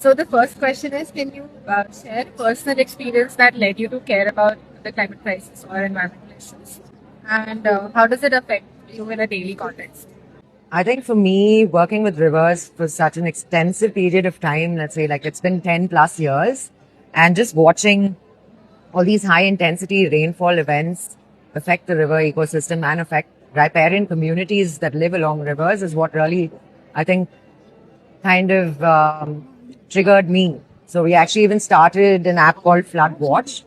So the first question is, can you share personal experience that led you to care about the climate crisis or environmental issues? And how does it affect you in a daily context? I think for me, working with rivers for such an extensive period of time, let's say like it's been 10 plus years, and just watching all these high intensity rainfall events affect the river ecosystem and affect riparian communities that live along rivers is what really, I think, kind of triggered me. So we actually even started an app called Flood Watch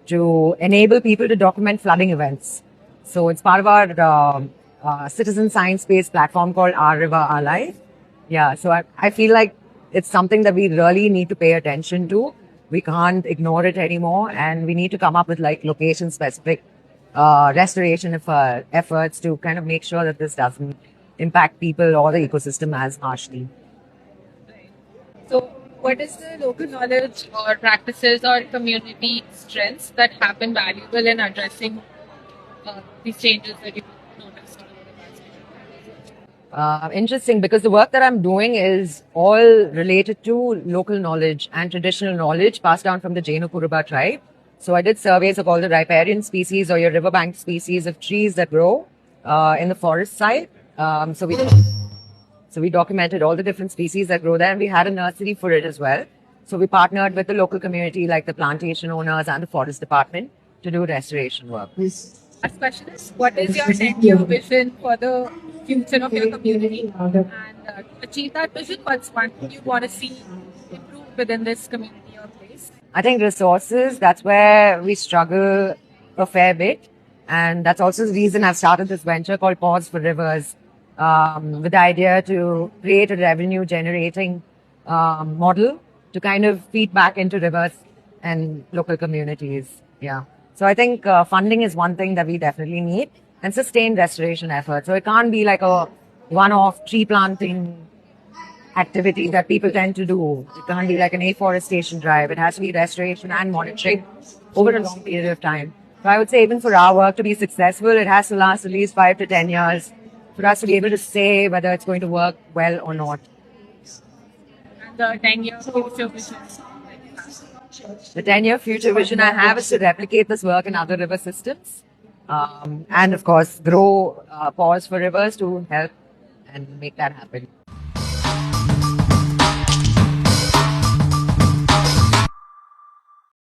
to enable people to document flooding events. So it's part of our citizen science-based platform called Our River, Our Life. Yeah, so I feel like it's something that we really need to pay attention to. We can't ignore it anymore, and we need to come up with like location-specific restoration efforts to kind of make sure that this doesn't impact people or the ecosystem as harshly. So, what is the local knowledge or practices or community strengths that have been valuable in addressing these changes that you've noticed over the past year? Interesting because the work that I'm doing is all related to local knowledge and traditional knowledge passed down from the Jainu Kuruba tribe. So I did surveys of all the riparian species or your riverbank species of trees that grow in the forest side. So we documented all the different species that grow there, and we had a nursery for it as well. So we partnered with the local community, like the plantation owners and the forest department, to do restoration work. Last question is, what is your 10-year vision for the future of your community? And to achieve that vision, what's one thing you want to see improve within this community or place? I think resources, that's where we struggle a fair bit. And that's also the reason I've started this venture called Pause for Rivers, with the idea to create a revenue generating model to kind of feed back into rivers and local communities. Yeah. So I think funding is one thing that we definitely need, and sustained restoration efforts. So it can't be like a one-off tree planting activity that people tend to do. It can't be like an afforestation drive. It has to be restoration and monitoring over a long period of time. So I would say even for our work to be successful, it has to last at least 5 to 10 years for us to be able to say whether it's going to work well or not. And the 10-year future vision that you have? The 10-year future vision I have is to replicate this work in other river systems. And of course, grow Pause for Rivers to help and make that happen.